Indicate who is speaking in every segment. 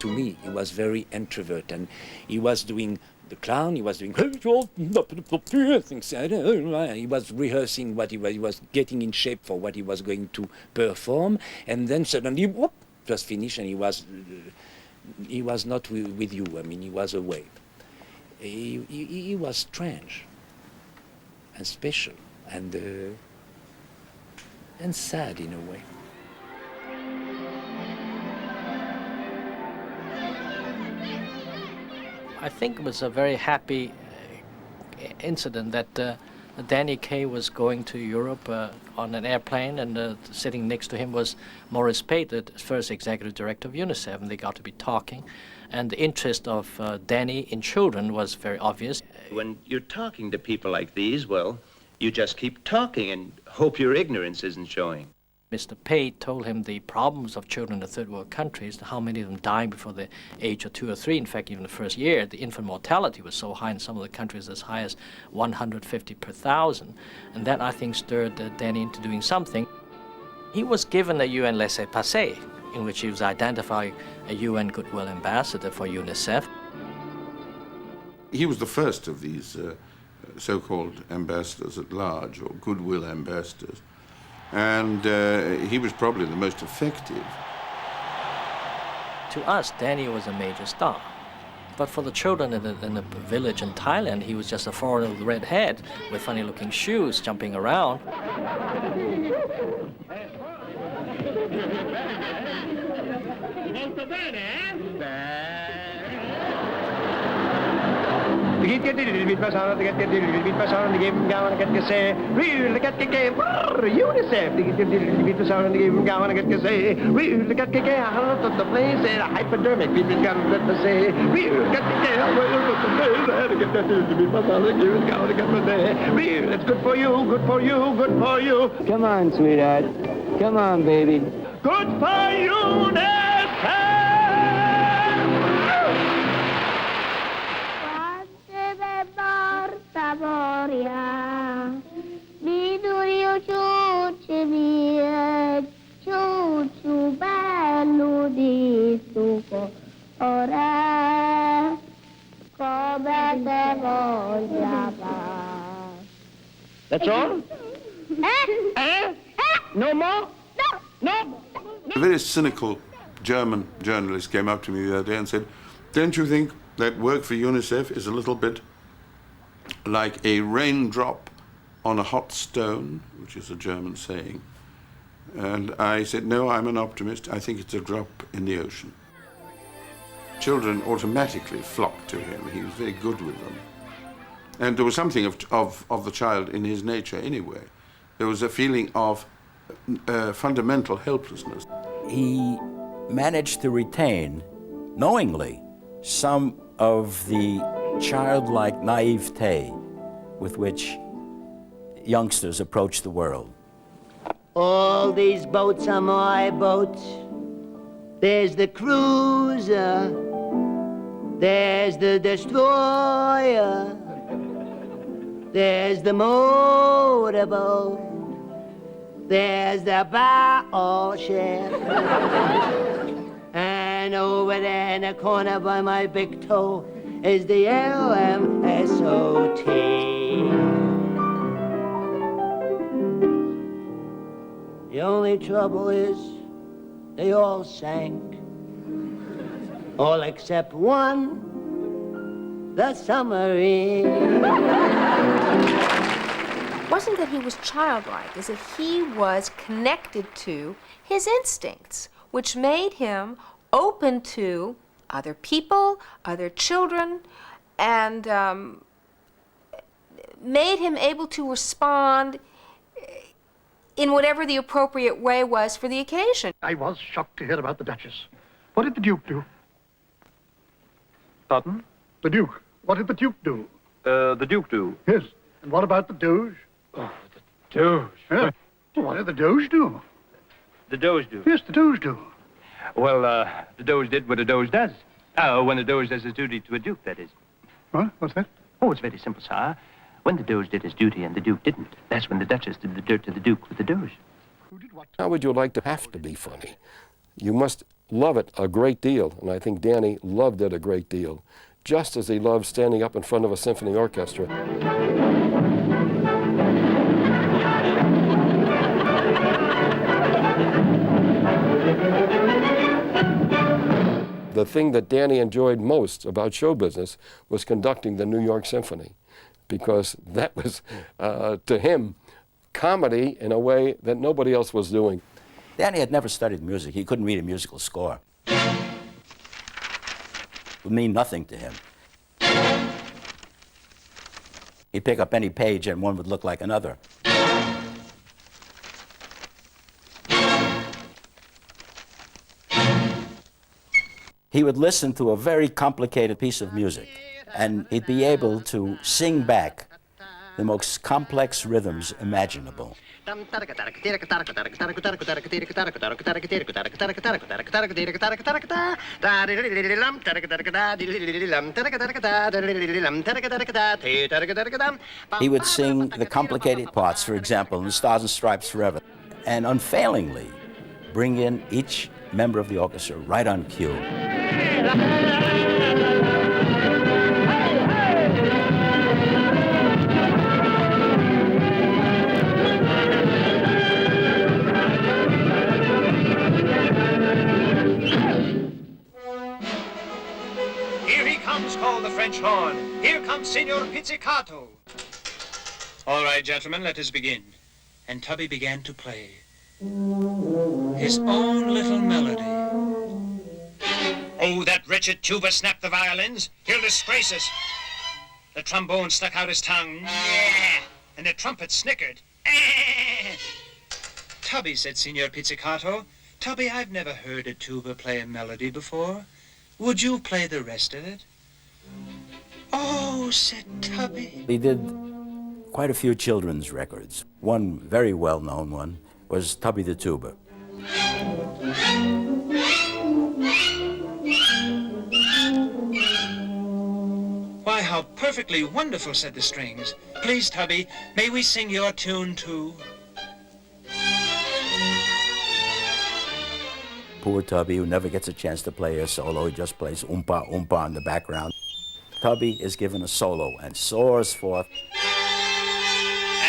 Speaker 1: to me, he was very introvert, and he was doing the clown, he was doing things. He was rehearsing what he was getting in shape for what he was going to perform, and then suddenly, whoop, just finished, and he was not with you. I mean, he was away. He was strange and special and sad in a way.
Speaker 2: I think it was a very happy incident that Danny Kaye was going to Europe on an airplane, and sitting next to him was Maurice Pate, the first executive director of UNICEF, and they got to be talking. And the interest of Danny in children was very obvious.
Speaker 3: When you're talking to people like these, well, you just keep talking and hope your ignorance isn't showing.
Speaker 2: Mr. Pate told him the problems of children in third world countries, how many of them dying before the age of 2 or 3. In fact, even the first year, the infant mortality was so high in some of the countries as high as 150 per thousand. And that, I think, stirred Danny into doing something. He was given a UN laissez-passer, in which he was identifying a UN Goodwill Ambassador for UNICEF.
Speaker 4: He was the first of these so-called ambassadors at large, or goodwill ambassadors. And he was probably the most effective.
Speaker 2: To us, Danny was a major star. But for the children in the village in Thailand, he was just a foreigner with a red head, with funny-looking shoes, jumping around.
Speaker 5: It's good for you, good for you, good for you. Come on, sweetheart. Come on, baby. Good for you, That's all? No more? No.
Speaker 4: A very cynical German journalist came up to me the other day and said, "Don't you think that work for UNICEF is a little bit like a raindrop on a hot stone," which is a German saying. And I said, "No, I'm an optimist. I think it's a drop in the ocean." Children automatically flocked to him. He was very good with them. And there was something of the child in his nature anyway. There was a feeling of fundamental helplessness.
Speaker 6: He managed to retain, knowingly, some of the childlike naivete with which youngsters approach the world.
Speaker 7: All these boats are my boats. There's the cruiser, there's the destroyer, there's the motorboat, there's the battleship, and over there in the corner by my big toe is the LMSOT. The only trouble is they all sank, all except one, the submarine.
Speaker 8: It wasn't that he was childlike, is that he was connected to his instincts, which made him open to other people, other children, and made him able to respond in whatever the appropriate way was for the occasion.
Speaker 9: I was shocked to hear about the Duchess. What did the Duke do?
Speaker 10: Pardon?
Speaker 9: The Duke. What did the Duke do?
Speaker 10: The Duke do?
Speaker 9: Yes. And what about the Doge?
Speaker 10: Oh, the Doge.
Speaker 9: Yeah. What did the Doge do?
Speaker 10: The Doge do?
Speaker 9: Yes, the Doge do.
Speaker 10: Well, the Doge did what a Doge does. When the Doge does his duty to a Duke, that is.
Speaker 9: What? What's that?
Speaker 10: Oh, it's very simple, sir. When the Doge did his duty and the Duke didn't, that's when the Duchess did the dirt to the Duke with the Doge.
Speaker 9: Who did what?
Speaker 11: How would you like to have to be funny? You must love it a great deal, and I think Danny loved it a great deal, just as he loved standing up in front of a symphony orchestra. The thing that Danny enjoyed most about show business was conducting the New York Symphony, because that was, to him, comedy in a way that nobody else was doing.
Speaker 6: Danny had never studied music. He couldn't read a musical score. It would mean nothing to him. He'd pick up any page and one would look like another. He would listen to a very complicated piece of music, and he'd be able to sing back the most complex rhythms imaginable. He would sing the complicated parts, for example, in Stars and Stripes Forever, and unfailingly bring in each member of the orchestra right on cue.
Speaker 12: Here he comes, called the French horn. Here comes Signor Pizzicato. All right, gentlemen, let us begin. And Tubby began to play his own little melody. Oh, that wretched tuba snapped the violins. He'll disgrace us. The trombone stuck out his tongue. And the trumpet snickered. Tubby, said Signor Pizzicato. Tubby, I've never heard a tuba play a melody before. Would you play the rest of it? Oh, said Tubby.
Speaker 6: He did quite a few children's records. One very well-known one was Tubby the Tuba.
Speaker 12: Why, how perfectly wonderful, said the strings. Please, Tubby, may we sing your tune, too?
Speaker 6: Poor Tubby, who never gets a chance to play a solo, he just plays oompa oompa in the background. Tubby is given a solo and soars forth.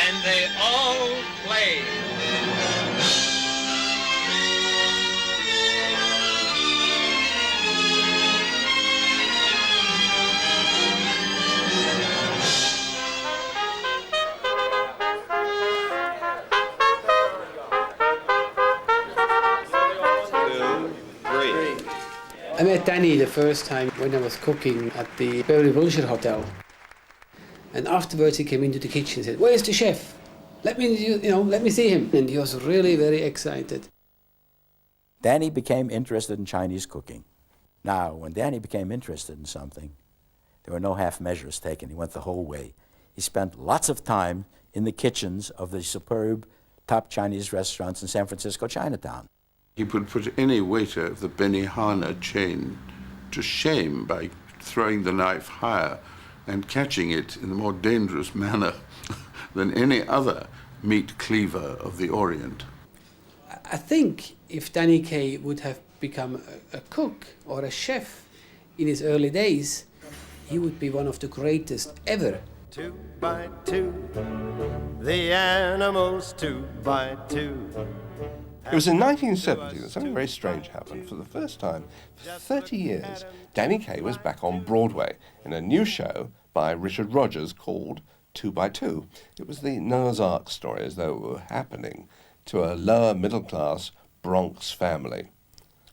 Speaker 12: And they all play.
Speaker 13: I met Danny the first time when I was cooking at the Beverly Wilshire Hotel. And afterwards he came into the kitchen and said, "Where's the chef? Let me, let me see him." And he was really very excited.
Speaker 6: Danny became interested in Chinese cooking. Now, when Danny became interested in something, there were no half measures taken. He went the whole way. He spent lots of time in the kitchens of the superb top Chinese restaurants in San Francisco, Chinatown.
Speaker 4: He would put any waiter of the Benihana chain to shame by throwing the knife higher and catching it in a more dangerous manner than any other meat cleaver of the Orient.
Speaker 13: I think if Danny Kaye would have become a cook or a chef in his early days, he would be one of the greatest ever.
Speaker 14: 2 by 2, the animals 2 by 2.
Speaker 15: It was in 1970 that something very strange happened. For the first time for 30 years, Danny Kaye was back on Broadway in a new show by Richard Rodgers called 2 by 2. It was the Noah's Ark story as though it were happening to a lower middle-class Bronx family.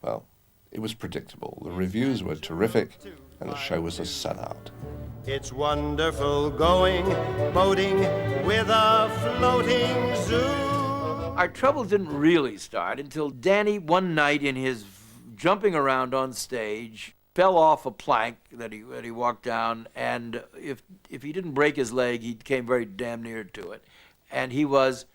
Speaker 15: Well, it was predictable. The reviews were terrific and the show was a sellout.
Speaker 14: It's wonderful going boating with a floating zoo.
Speaker 16: Our trouble didn't really start until Danny, one night in his jumping around on stage, fell off a plank that he walked down, and if he didn't break his leg, he came very damn near to it. And he was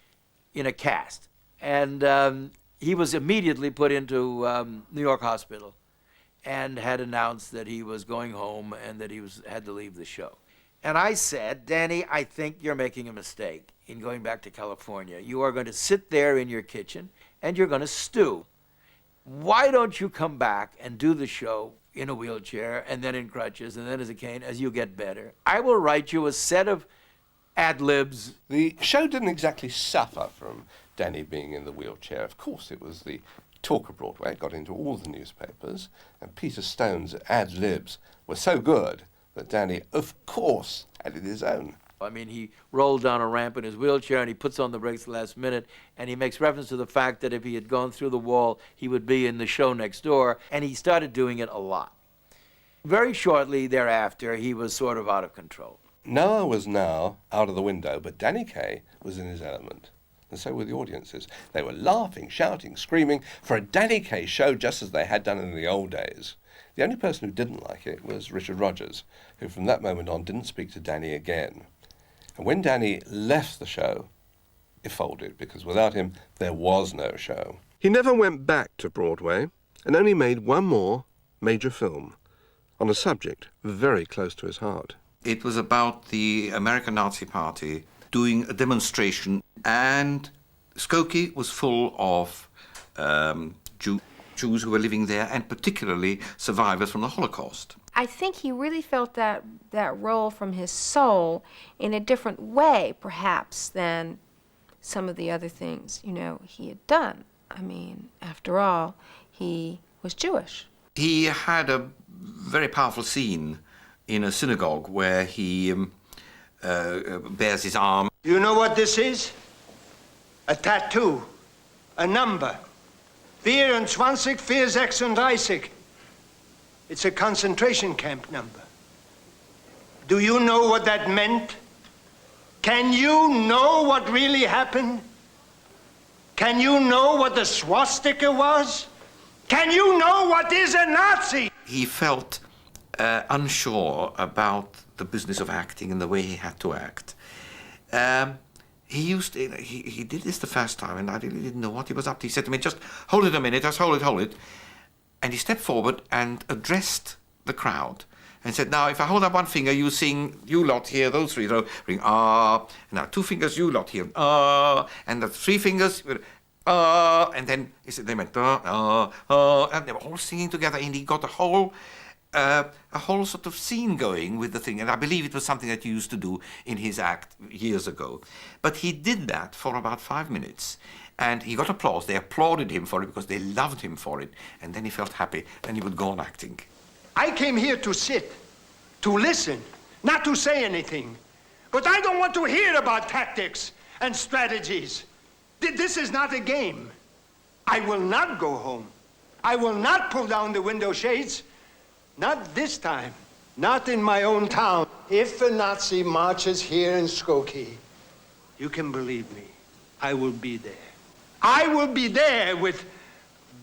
Speaker 16: in a cast. And he was immediately put into New York Hospital and had announced that he was going home and that he had to leave the show. And I said, "Danny, I think you're making a mistake in going back to California. You are going to sit there in your kitchen and you're going to stew. why don't you come back and do the show in a wheelchair and then in crutches and then as a cane as you get better? I will write you a set of ad-libs.
Speaker 15: The show didn't exactly suffer from Danny being in the wheelchair. Of course, it was the talk of Broadway. It got into all the newspapers, and Peter Stone's ad-libs were so good that Danny, of course, added his own.
Speaker 16: I mean, he rolled down a ramp in his wheelchair and he puts on the brakes at the last minute, and he makes reference to the fact that if he had gone through the wall, he would be in the show next door, and he started doing it a lot. Very shortly thereafter, he was sort of out of control.
Speaker 15: Noah was now out of the window, but Danny Kaye was in his element. And so were the audiences. They were laughing, shouting, screaming for a Danny Kaye show just as they had done in the old days. The only person who didn't like it was Richard Rodgers, who from that moment on didn't speak to Danny again. And when Danny left the show, it folded, because without him, there was no show. He never went back to Broadway and only made one more major film on a subject very close to his heart.
Speaker 17: It was about the American Nazi Party doing a demonstration, and Skokie was full of Jews who were living there, and particularly survivors from the Holocaust.
Speaker 8: I think he really felt that role from his soul in a different way, perhaps, than some of the other things, he had done. I mean, after all, he was Jewish.
Speaker 17: He had a very powerful scene in a synagogue where he bears his arm.
Speaker 14: You know what this is? A tattoo. A number. 24, 36. It's a concentration camp number. Do you know what that meant? Can you know what really happened? Can you know what the swastika was? Can you know what is a Nazi?
Speaker 17: He felt unsure about the business of acting and the way he had to act. He did this the first time, and I really didn't know what he was up to. He said to me, just hold it a minute, just hold it. And he stepped forward and addressed the crowd and said, now, if I hold up one finger, you sing, you lot here, those three, ring, ah. Now, 2 fingers, you lot here, ah. And the 3 fingers, ah. And then he said, they went, ah. And they were all singing together, and he got a whole sort of scene going with the thing. And I believe it was something that he used to do in his act years ago. But he did that for about 5 minutes. And he got applause. They applauded him for it because they loved him for it. And then he felt happy. Then he would go on acting.
Speaker 14: I came here to sit, to listen, not to say anything. But I don't want to hear about tactics and strategies. This is not a game. I will not go home. I will not pull down the window shades. Not this time. Not in my own town. If a Nazi marches here in Skokie, you can believe me, I will be there. I will be there with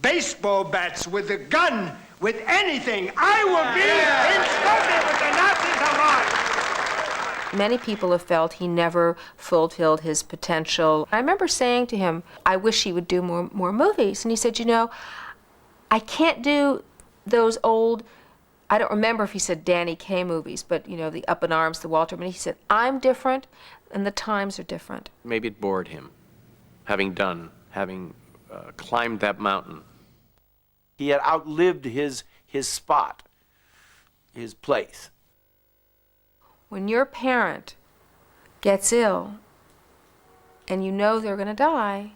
Speaker 14: baseball bats, with a gun, with anything. I will be in Skokie with the Nazis alive.
Speaker 8: Many people have felt he never fulfilled his potential. I remember saying to him, I wish he would do more movies. And he said, I can't do those old, I don't remember if he said Danny Kaye movies, but, the Up in Arms, the Walter. But he said, I'm different, and the times are different.
Speaker 18: Maybe it bored him, having climbed that mountain.
Speaker 16: He had outlived his spot, his place.
Speaker 8: When your parent gets ill and they're going to die,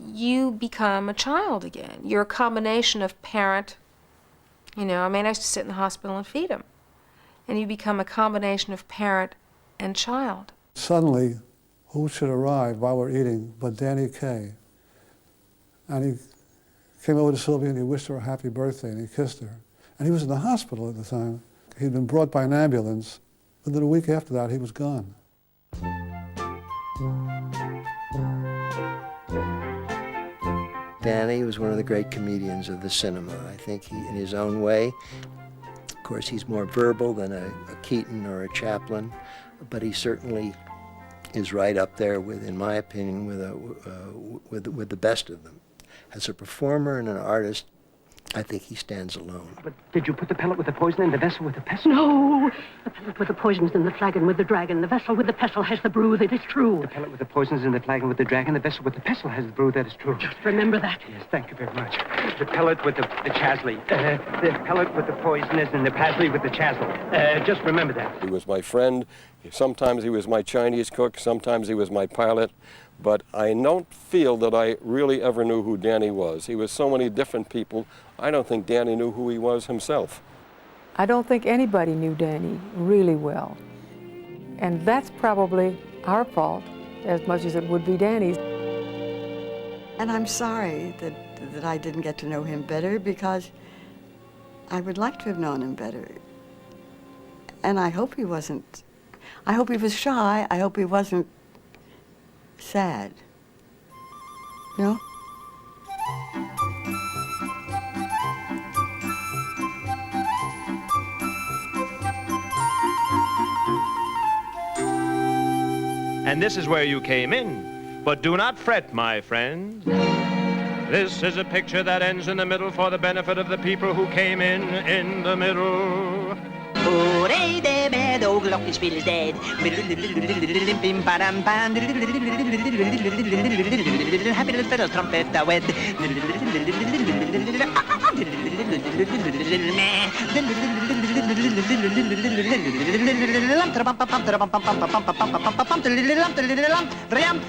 Speaker 8: you become a child again. You're a combination of parent, I used to sit in the hospital and feed him. And you become a combination of parent and child.
Speaker 19: Suddenly, who should arrive while we're eating but Danny Kaye? And he came over to Sylvia and he wished her a happy birthday and he kissed her. And he was in the hospital at the time. He'd been brought by an ambulance. Within a week after that, he was gone.
Speaker 20: Danny was one of the great comedians of the cinema. I think he, in his own way, of course, he's more verbal than a Keaton or a Chaplin, but he certainly is right up there with, in my opinion, with the best of them. As a performer and an artist, I think he stands alone.
Speaker 12: But did you put the pellet with the poison in the vessel with the pestle?
Speaker 21: No! The pellet with the poison's in the flagon with the dragon. The vessel with the pestle has the brew, that is true.
Speaker 12: The pellet with the poison's in the flagon with the dragon. The vessel with the pestle has the brew, that is true.
Speaker 21: Just remember that.
Speaker 12: Yes, thank you very much. The pellet with the chasley. The pellet with the poison is in the pasley with the chasel. Just remember that.
Speaker 11: He was my friend. Sometimes he was my Chinese cook. Sometimes he was my pilot. But I don't feel that I really ever knew who Danny was. He was so many different people. I don't think Danny knew who he was himself.
Speaker 22: I don't think anybody knew Danny really well. And that's probably our fault as much as it would be Danny's.
Speaker 23: And I'm sorry that I didn't get to know him better, because I would like to have known him better. And I hope he wasn't, I hope he was shy. I hope he wasn't sad. You know?
Speaker 12: And this is where you came in. But do not fret, my friends. This is a picture that ends in the middle for the benefit of the people who came in the middle.
Speaker 24: Hooray, the meadow glockenspiel is dead. Happy little fiddle trumpet the wed. Ram.